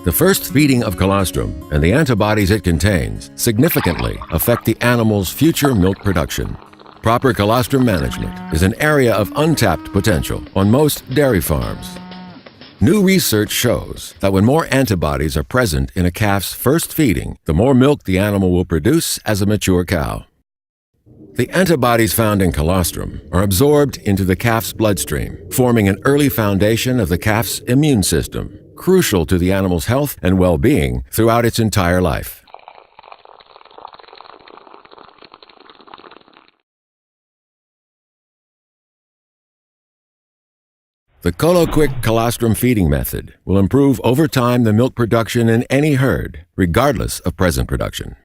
The first feeding of colostrum and the antibodies it contains significantly affect the animal's future milk production. Proper colostrum management is an area of untapped potential on most dairy farms. New research shows that when more antibodies are present in a calf's first feeding, the more milk the animal will produce as a mature cow. The antibodies found in colostrum are absorbed into the calf's bloodstream, forming an early foundation of the calf's immune system, crucial to the animal's health and well-being throughout its entire life. The ColoQuick colostrum feeding method will improve over time the milk production in any herd, regardless of present production.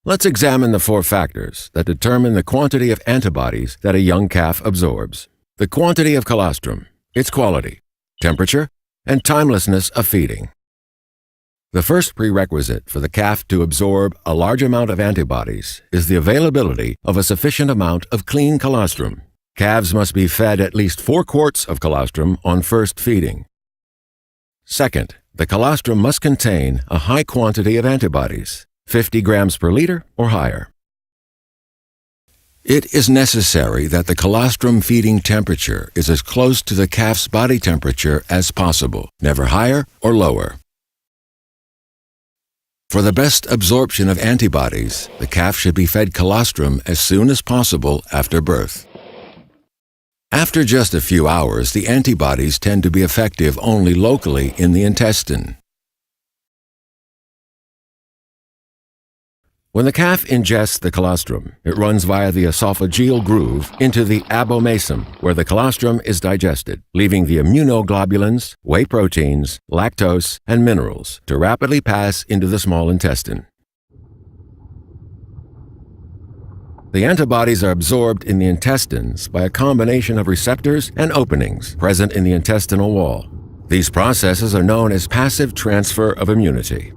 Let's examine the 4 factors that determine the quantity of antibodies that a young calf absorbs. The quantity of colostrum, its quality, temperature, and timelessness of feeding. The first prerequisite for the calf to absorb a large amount of antibodies is the availability of a sufficient amount of clean colostrum. Calves must be fed at least 4 quarts of colostrum on first feeding. Second, the colostrum must contain a high quantity of antibodies, 50 grams per liter or higher. It is necessary that the colostrum feeding temperature is as close to the calf's body temperature as possible, never higher or lower. For the best absorption of antibodies, the calf should be fed colostrum as soon as possible after birth. After just a few hours, the antibodies tend to be effective only locally in the intestine. When the calf ingests the colostrum, it runs via the esophageal groove into the abomasum, where the colostrum is digested, leaving the immunoglobulins, whey proteins, lactose, and minerals to rapidly pass into the small intestine. The antibodies are absorbed in the intestines by a combination of receptors and openings present in the intestinal wall. These processes are known as passive transfer of immunity.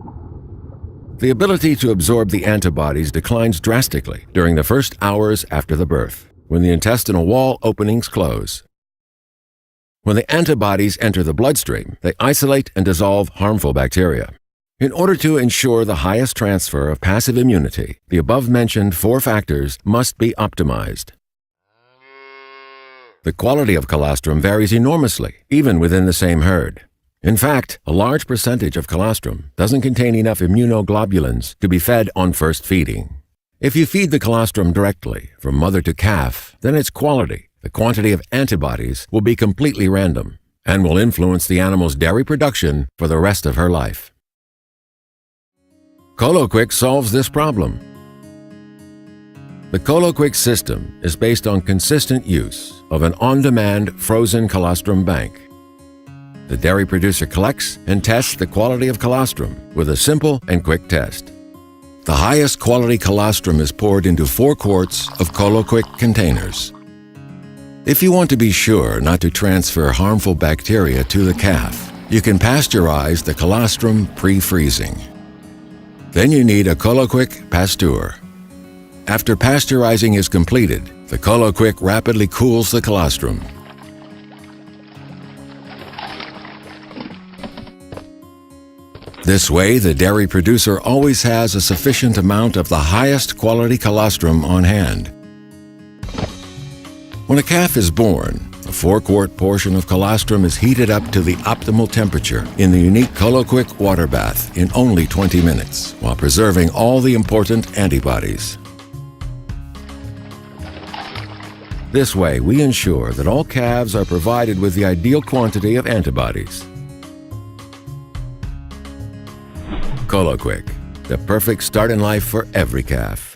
The ability to absorb the antibodies declines drastically during the first hours after the birth, when the intestinal wall openings close. When the antibodies enter the bloodstream, they isolate and dissolve harmful bacteria. In order to ensure the highest transfer of passive immunity, the above-mentioned 4 factors must be optimized. The quality of colostrum varies enormously, even within the same herd. In fact, a large percentage of colostrum doesn't contain enough immunoglobulins to be fed on first feeding. If you feed the colostrum directly from mother to calf, then its quality, the quantity of antibodies, will be completely random and will influence the animal's dairy production for the rest of her life. ColoQuick solves this problem. The ColoQuick system is based on consistent use of an on-demand frozen colostrum bank. The dairy producer collects and tests the quality of colostrum with a simple and quick test. The highest quality colostrum is poured into 4 quarts of ColoQuick containers. If you want to be sure not to transfer harmful bacteria to the calf, you can pasteurize the colostrum pre-freezing. Then you need a ColoQuick Pasteur. After pasteurizing is completed, the ColoQuick rapidly cools the colostrum. This way, the dairy producer always has a sufficient amount of the highest quality colostrum on hand. When a calf is born, a 4-quart portion of colostrum is heated up to the optimal temperature in the unique ColoQuick water bath in only 20 minutes, while preserving all the important antibodies. This way, we ensure that all calves are provided with the ideal quantity of antibodies. ColoQuick, the perfect start in life for every calf.